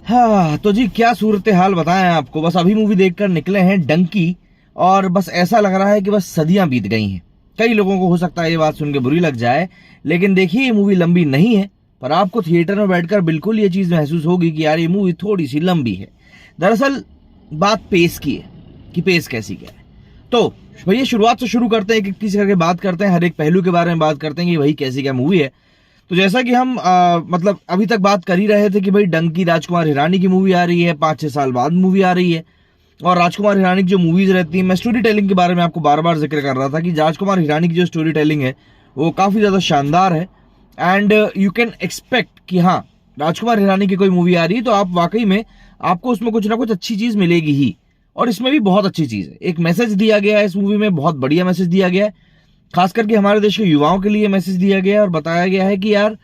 हाँ तो जी क्या सूरत हाल बताएं आपको। बस अभी मूवी देखकर निकले हैं डंकी, और बस ऐसा लग रहा है कि बस सदियां बीत गई हैं। कई लोगों को हो सकता है ये बात सुन के बुरी लग जाए, लेकिन देखिए ये मूवी लंबी नहीं है, पर आपको थिएटर में बैठकर बिल्कुल ये चीज महसूस होगी कि यार ये मूवी थोड़ी सी लंबी है। दरअसल बात पेस की है कि पेस कैसी क्या है। तो भैया शुरुआत से शुरू करते हैं, एक एक चीज करके बात करते हैं, हर एक पहलू के बारे में बात करते हैं कि भाई कैसी क्या मूवी है। तो जैसा कि हम मतलब अभी तक बात कर ही रहे थे कि भाई डंकी राजकुमार हिरानी की मूवी आ रही है, 5-6 साल बाद मूवी आ रही है। और राजकुमार हिरानी की जो मूवीज रहती हैं, मैं स्टोरी टेलिंग के बारे में आपको बार बार जिक्र कर रहा था कि राजकुमार हिरानी की जो स्टोरी टेलिंग है वो काफी ज्यादा शानदार है। एंड यू कैन एक्सपेक्ट कि हाँ राजकुमार हिरानी की कोई मूवी आ रही है तो आप वाकई में आपको उसमें कुछ ना कुछ अच्छी चीज मिलेगी ही। और इसमें भी बहुत अच्छी चीज है, एक मैसेज दिया गया है इस मूवी में, बहुत बढ़िया मैसेज दिया गया है। खास करके हमारे देश के युवाओं के लिए मैसेज दिया गया है और बताया गया है कि यार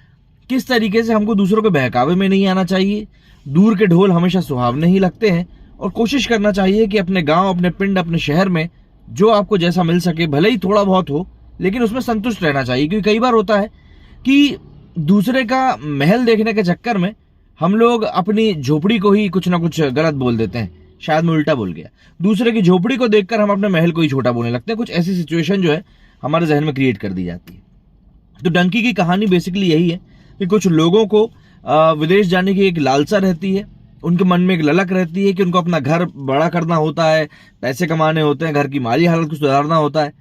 किस तरीके से हमको दूसरों के बहकावे में नहीं आना चाहिए। दूर के ढोल हमेशा सुहावने ही लगते हैं, और कोशिश करना चाहिए कि अपने गांव, अपने पिंड, अपने शहर में जो आपको जैसा मिल सके, भले ही थोड़ा बहुत हो, लेकिन उसमें संतुष्ट रहना चाहिए। क्योंकि कई बार होता है कि दूसरे का महल देखने के चक्कर में हम लोग अपनी झोपड़ी को ही कुछ ना कुछ गलत बोल देते हैं। शायद मैं उल्टा बोल गया, दूसरे की झोपड़ी को देखकर हम अपने महल को ही छोटा बोलने लगते हैं। कुछ ऐसी सिचुएशन जो है हमारे जहन में क्रिएट कर दी जाती है। तो डंकी की कहानी बेसिकली यही है कि कुछ लोगों को विदेश जाने की एक लालसा रहती है, उनके मन में एक ललक रहती है कि उनको अपना घर बड़ा करना होता है, पैसे कमाने होते हैं, घर की माली हालत को सुधारना होता है।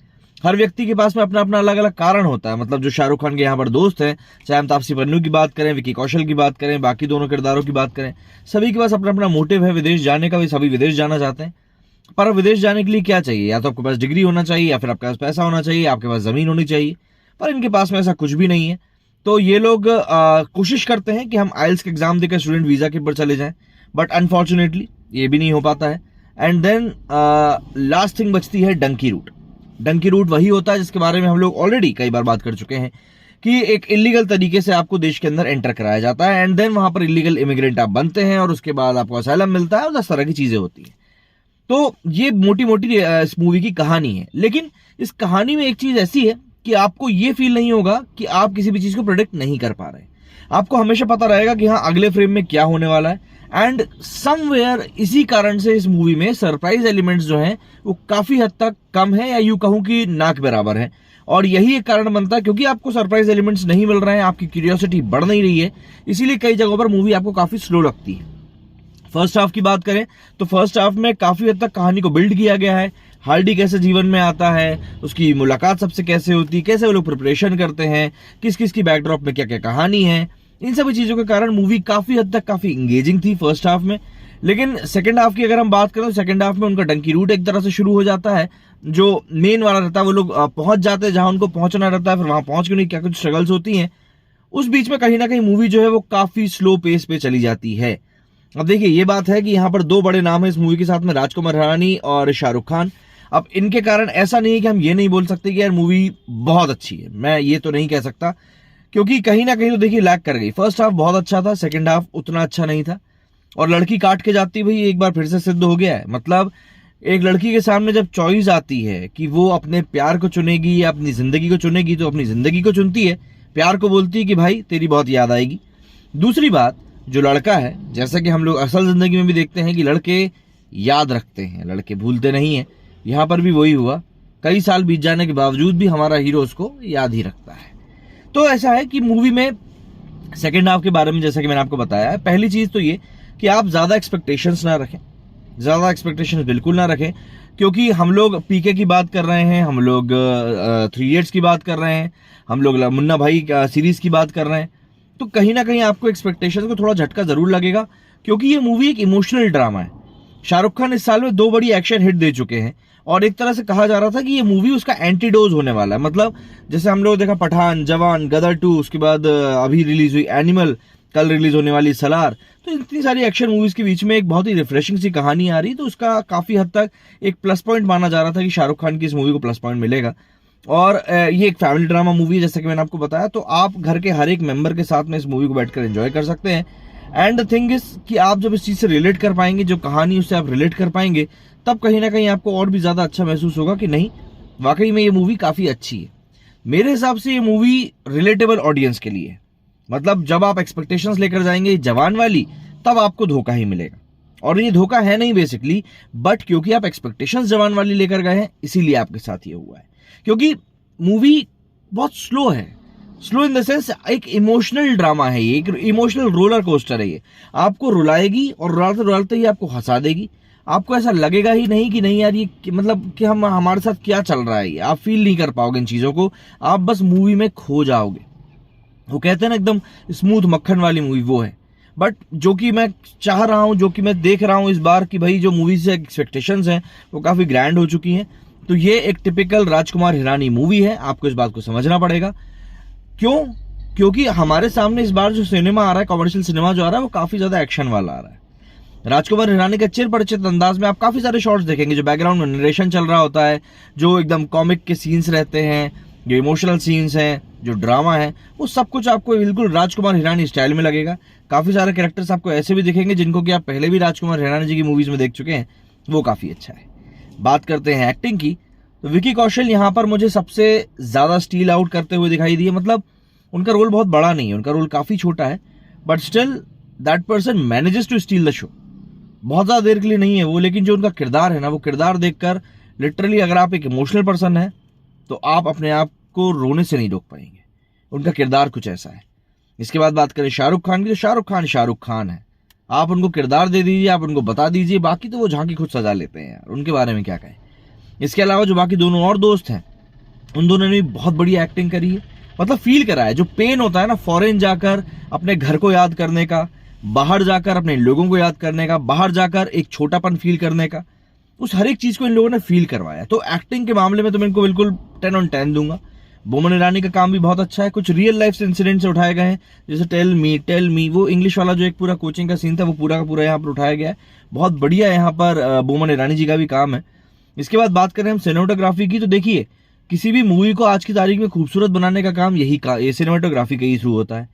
हर व्यक्ति के पास में अपना अपना अलग अलग कारण होता है। मतलब जो शाहरुख खान के यहाँ पर दोस्त हैं, चाहे हम तापसी पन्नू की बात करें, विकी कौशल की बात करें, बाकी दोनों किरदारों की बात करें, सभी के पास अपना अपना मोटिव है विदेश जाने का। भी सभी विदेश जाना चाहते हैं, पर विदेश जाने के लिए क्या चाहिए? या तो आपके पास डिग्री होना चाहिए, या फिर आपके पास पैसा होना चाहिए, आपके पास जमीन होनी चाहिए। पर इनके पास में ऐसा कुछ भी नहीं है। तो ये लोग कोशिश करते हैं कि हम आइल्स के एग्जाम देकर स्टूडेंट वीजा के ऊपर चले जाएं, बट अनफॉर्चुनेटली ये भी नहीं हो पाता है। एंड देन लास्ट थिंग बचती है डंकी रूट। डंकी रूट वही होता है जिसके बारे में हम लोग ऑलरेडी कई बार बात कर चुके हैं कि एक इलीगल तरीके से आपको देश के अंदर एंटर कराया जाता है, एंड देन वहां पर इलीगल इमिग्रेंट आप बनते हैं, और उसके बाद आपको असाइलम मिलता है, और 10 तरह की चीजें होती हैं। तो ये मोटी मोटी इस मूवी की कहानी है। लेकिन इस कहानी में एक चीज ऐसी है कि आपको ये फील नहीं होगा कि आप किसी भी चीज को प्रोडिक्ट नहीं कर पा रहे। आपको हमेशा पता रहेगा कि हाँ अगले फ्रेम में क्या होने वाला है। एंड समवेयर इसी कारण से इस मूवी में सरप्राइज एलिमेंट्स जो हैं वो काफी हद तक कम है, या यूं कहूं कि ना के बराबर है। और यही एक कारण बनता है क्योंकि आपको सरप्राइज एलिमेंट्स नहीं मिल रहे हैं, आपकी क्यूरियोसिटी बढ़ नहीं रही है, इसीलिए कई जगहों पर मूवी आपको काफी स्लो लगती है। फर्स्ट हाफ की बात करें तो फर्स्ट हाफ में काफी हद तक कहानी को बिल्ड किया गया है। हार्डी कैसे जीवन में आता है, उसकी मुलाकात सबसे कैसे होती है, कैसे वो लोग प्रिपरेशन करते हैं, किस किस की बैकड्रॉप में क्या क्या कहानी है, इन सभी चीजों के कारण मूवी काफी हद तक काफी इंगेजिंग थी फर्स्ट हाफ में। लेकिन सेकंड हाफ की अगर हम बात करें तो सेकंड हाफ में उनका डंकी रूट एक तरह से शुरू हो जाता है। जो मेन वाला रहता है वो लोग पहुंच जाते हैं जहां उनको पहुंचना रहता है, फिर वहां पहुंच के उन्हें क्या कुछ स्ट्रगल्स होती हैं। उस बीच में कहीं ना कहीं मूवी जो है वो काफी स्लो पेस पे चली जाती है। अब देखिए ये बात है कि यहाँ पर दो बड़े नाम है इस मूवी के साथ में, राजकुमार हिरानी और शाहरुख खान। अब इनके कारण ऐसा नहीं है कि हम ये नहीं बोल सकते कि यार मूवी बहुत अच्छी है, मैं ये तो नहीं कह सकता, क्योंकि कहीं ना कहीं तो देखिए लैग कर गई। फर्स्ट हाफ बहुत अच्छा था, सेकंड हाफ उतना अच्छा नहीं था। और लड़की काट के जाती भाई एक बार फिर से सिद्ध हो गया है। मतलब एक लड़की के सामने जब चॉइस आती है कि वो अपने प्यार को चुनेगी या अपनी जिंदगी को चुनेगी, तो अपनी जिंदगी को चुनती है, प्यार को बोलती है कि भाई तेरी बहुत याद आएगी। दूसरी बात, जो लड़का है, जैसा कि हम लोग असल जिंदगी में भी देखते हैं कि लड़के याद रखते हैं, लड़के भूलते नहीं है। यहां पर भी वही हुआ, कई साल बीत जाने के बावजूद भी हमारा हीरो उसको याद ही रखता है। तो ऐसा है कि मूवी में सेकेंड हाफ के बारे में जैसा कि मैंने आपको बताया है, पहली चीज तो ये कि आप ज्यादा एक्सपेक्टेशंस ना रखें, ज्यादा एक्सपेक्टेशंस बिल्कुल ना रखें, क्योंकि हम लोग पीके की बात कर रहे हैं, हम लोग 3 इडियट्स की बात कर रहे हैं, हम लोग मुन्ना भाई सीरीज की बात कर रहे हैं। तो कहीं ना कहीं आपको एक्सपेक्टेशंस को थोड़ा झटका जरूर लगेगा, क्योंकि ये मूवी एक इमोशनल ड्रामा है। शाहरुख खान इस साल में 2 बड़ी एक्शन हिट दे चुके हैं, और एक तरह से कहा जा रहा था कि ये मूवी उसका एंटीडोज होने वाला है। मतलब जैसे हम लोग देखा पठान, जवान, गदर 2, उसके बाद अभी रिलीज हुई एनिमल, कल रिलीज होने वाली सलार। तो इतनी सारी एक्शन मूवीज के बीच में एक बहुत ही रिफ्रेशिंग सी कहानी आ रही, तो उसका काफी हद तक एक प्लस पॉइंट माना जा रहा था कि शाहरुख खान की इस मूवी को प्लस पॉइंट मिलेगा। और ये एक फैमिली ड्रामा मूवी है जैसे कि मैंने आपको बताया, तो आप घर के हर एक मेंबर के साथ में इस मूवी को बैठकर एंजॉय कर सकते हैं। एंड द थिंग इज कि आप जब इस चीज से रिलेट कर पाएंगे, जो कहानी उससे आप रिलेट कर पाएंगे, तब कहीं ना कहीं आपको और भी ज्यादा अच्छा महसूस होगा कि नहीं वाकई में ये मूवी काफी अच्छी है। मेरे हिसाब से ये मूवी रिलेटेबल ऑडियंस के लिए है। मतलब जब आप एक्सपेक्टेशंस लेकर जाएंगे जवान वाली, तब आपको धोखा ही मिलेगा। और ये धोखा है नहीं बेसिकली, बट क्योंकि आप एक्सपेक्टेशंस जवान वाली लेकर गए हैं इसीलिए आपके साथ ये हुआ है। क्योंकि मूवी बहुत स्लो है, स्लो इन द सेंस एक इमोशनल ड्रामा है ये, एक इमोशनल रोलर कोस्टर है ये। आपको रुलाएगी और रुलाते रुलाते ही आपको हंसा देगी। आपको ऐसा लगेगा ही नहीं कि नहीं यार ये मतलब कि हम हमारे साथ क्या चल रहा है, ये आप फील नहीं कर पाओगे इन चीजों को, आप बस मूवी में खो जाओगे। वो कहते हैं ना एकदम स्मूथ मक्खन वाली मूवी, वो है। बट जो कि मैं चाह रहा हूं, जो कि मैं देख रहा हूं इस बार की भाई जो मूवी से एक्सपेक्टेशंस हैं वो काफी ग्रैंड हो चुकी हैं। तो ये एक टिपिकल राजकुमार हिरानी मूवी है, आपको इस बात को समझना पड़ेगा। क्यों? क्योंकि हमारे सामने इस बार जो सिनेमा आ रहा है, कमर्शियल सिनेमा जो आ रहा है, वो काफी ज्यादा एक्शन वाला आ रहा है। राजकुमार हिरानी का चिर परिचित अंदाज में आप काफी सारे शॉट्स देखेंगे, जो बैकग्राउंड में नरेशन चल रहा होता है, जो एकदम कॉमिक के सीन्स रहते हैं, जो इमोशनल सीन्स हैं, जो ड्रामा है, वो सब कुछ आपको बिल्कुल राजकुमार हिरानी स्टाइल में लगेगा। काफी सारे कैरेक्टर्स आपको ऐसे भी दिखेंगे जिनको कि आप पहले भी राजकुमार हिरानी जी की मूवीज में देख चुके हैं, वो काफी अच्छा है। बात करते हैं एक्टिंग की, तो विकी कौशल यहाँ पर मुझे सबसे ज्यादा स्टील आउट करते हुए दिखाई दिए। मतलब उनका रोल बहुत बड़ा नहीं है, उनका रोल काफी छोटा है, but still that person manages to steal the show. बहुत ज्यादा देर के लिए नहीं है वो, लेकिन जो उनका किरदार है ना, वो किरदार देखकर लिटरली अगर आप एक इमोशनल पर्सन है तो आप अपने आप को रोने से नहीं रोक पाएंगे। उनका किरदार कुछ ऐसा है। इसके बाद बात करें शाहरुख खान की, तो शाहरुख खान है। आप उनको किरदार दे दीजिए, आप उनको बता दीजिए, बाकी तो वो झांकी खुद सजा लेते हैं यार, उनके बारे में क्या कहें। इसके अलावा जो बाकी दोनों और दोस्त हैं, उन दोनों ने भी बहुत बढ़िया एक्टिंग करी है। मतलब फील करा है, जो पेन होता है ना फॉरेन जाकर अपने घर को याद करने का, बाहर जाकर अपने लोगों को याद करने का, बाहर जाकर एक छोटापन फील करने का, उस हर एक चीज को इन लोगों ने फील करवाया। तो एक्टिंग के मामले में तो मैं इनको बिल्कुल 10 on 10 दूंगा। बोमन ईरानी का काम भी बहुत अच्छा है। कुछ रियल लाइफ इंसिडेंट से उठाए गए हैं, जैसे टेल मी, वो इंग्लिश वाला जो एक पूरा कोचिंग का सीन था, वो पूरा का पूरा यहाँ पर उठाया गया है। बहुत बढ़िया यहाँ पर बोमन ईरानी जी का भी काम है। इसके बाद बात करें हम सिनेमेटोग्राफी की, तो देखिए किसी भी मूवी को आज की तारीख में खूबसूरत बनाने का काम ये सिनेमेटोग्राफी का ही थ्रू होता है।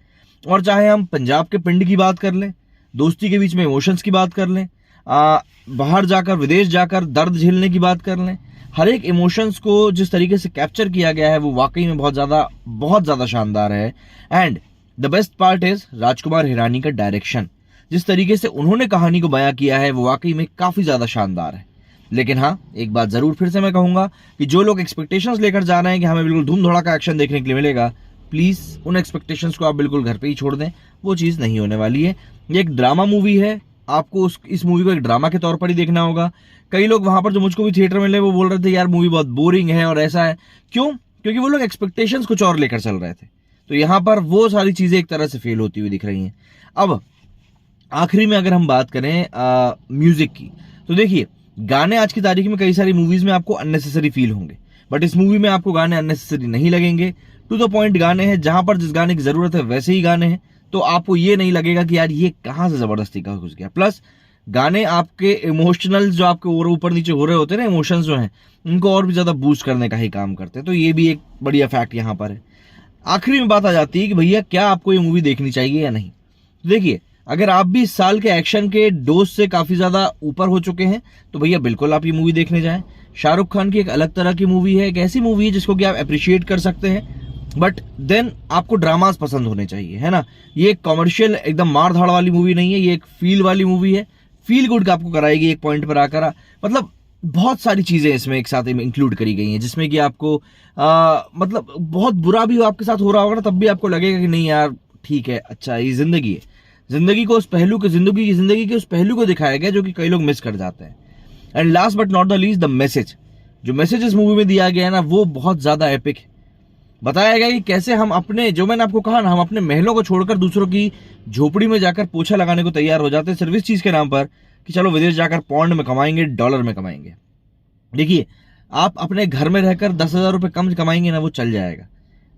और चाहे हम पंजाब के पिंड की बात कर लें, दोस्ती के बीच में इमोशंस की बात कर लें, बाहर जाकर विदेश जाकर दर्द झेलने की बात कर लें, हर एक इमोशंस को जिस तरीके से कैप्चर किया गया है वो वाकई में बहुत ज्यादा शानदार है। And the best part is Rajkumar Hirani का डायरेक्शन। जिस तरीके से उन्होंने कहानी को बयां किया है वो वाकई में काफी ज्यादा शानदार है। लेकिन हाँ, एक बात जरूर फिर से मैं कहूंगा कि जो लोग एक्सपेक्टेशंस लेकर जा रहे हैं कि हमें बिल्कुल धूम धड़ाका एक्शन देखने के लिए मिलेगा, प्लीज उन एक्सपेक्टेशंस को आप बिल्कुल घर पे ही छोड़ दें। वो चीज नहीं होने वाली है। ये एक ड्रामा मूवी है, आपको इस मूवी को एक ड्रामा के तौर पर ही देखना होगा। कई लोग वहां पर जो मुझको भी थिएटर में मिले वो बोल रहे थे यार मूवी बहुत बोरिंग है और ऐसा है। क्यों? क्योंकि वो लोग एक्सपेक्टेशंस कुछ और लेकर चल रहे थे। तो यहाँ पर वो सारी चीजें एक तरह से फेल होती हुई दिख रही हैं। अब आखिरी में अगर हम बात करें म्यूजिक की, तो देखिए गाने आज की तारीख में कई सारी मूवीज में आपको अननेसेसरी फील होंगे, बट इस मूवी में आपको गाने अननेसेसरी नहीं लगेंगे। टू द पॉइंट गाने हैं, जहां पर जिस गाने की जरूरत है वैसे ही गाने हैं। तो आपको ये नहीं लगेगा कि यार ये कहां से जबरदस्ती का घुस गया। प्लस गाने आपके इमोशनल जो आपके ऊपर नीचे हो रहे होते हैं ना, इमोशंस जो हैं उनको और भी ज्यादा बूस्ट करने का ही काम करते हैं। तो ये भी एक बढ़िया फैक्ट यहाँ पर है। आखिरी में बात आ जाती है कि भैया क्या आपको ये मूवी देखनी चाहिए या नहीं। देखिए अगर आप भी इस साल के एक्शन के डोज से काफी ज्यादा ऊपर हो चुके हैं तो भैया बिल्कुल आप ये मूवी देखने जाएं। शाहरुख खान की एक अलग तरह की मूवी है, एक ऐसी मूवी है जिसको कि आप अप्रिशिएट कर सकते हैं, बट देन आपको ड्रामास पसंद होने चाहिए, है ना। ये एक कॉमर्शियल एकदम मार धाड़ वाली मूवी नहीं है, ये एक फील वाली मूवी है। फील गुड का आपको कराएगी एक पॉइंट पर आकर। मतलब बहुत सारी चीजें इसमें एक साथ इंक्लूड करी गई हैं, जिसमें कि आपको मतलब बहुत बुरा भी आपके साथ हो रहा होगा ना, तब भी आपको लगेगा कि नहीं यार ठीक है, अच्छा ये जिंदगी है। जिंदगी को उस पहलू के जिंदगी के उस पहलू को दिखाया गया जो कि कई लोग मिस कर जाते हैं। And last but not the least, the message, जो मैसेज इस मूवी में दिया गया है ना, वो बहुत ज्यादा एपिक है। बताया गया कि कैसे हम अपने, जो मैंने आपको कहा ना, हम अपने महलों को छोड़कर दूसरों की झोपड़ी में जाकर पोछा लगाने को तैयार हो जाते हैं सिर्फ इस चीज के नाम पर कि चलो विदेश जाकर पौंड में कमाएंगे, डॉलर में कमाएंगे। देखिए आप अपने घर में रहकर 10,000 रुपए कम कमाएंगे ना, वो चल जाएगा,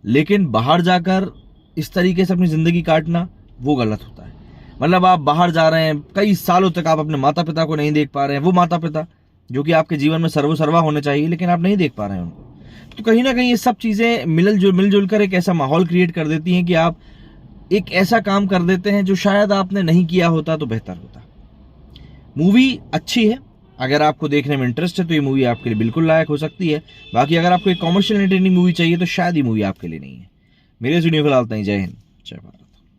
लेकिन बाहर जाकर इस तरीके से अपनी जिंदगी काटना वो गलत होता है। मतलब आप बाहर जा रहे हैं, कई सालों तक आप अपने माता पिता को नहीं देख पा रहे हैं, वो माता पिता जो कि आपके जीवन में सर्वसर्वा होने चाहिए, लेकिन आप नहीं देख पा रहे हैं उनको। तो कहीं ना कहीं ये सब चीजें मिलजुल कर एक ऐसा माहौल क्रिएट कर देती हैं कि आप एक ऐसा काम कर देते हैं जो शायद आपने नहीं किया होता तो बेहतर होता। मूवी अच्छी है, अगर आपको देखने में इंटरेस्ट है तो ये मूवी आपके लिए बिल्कुल लायक हो सकती है। बाकी अगर आपको एक कॉमर्शियल एंटरटेनिंग मूवी चाहिए तो शायद ये मूवी आपके लिए नहीं है। मेरे सुनिए फिलहाल, जय हिंद, जय भारत।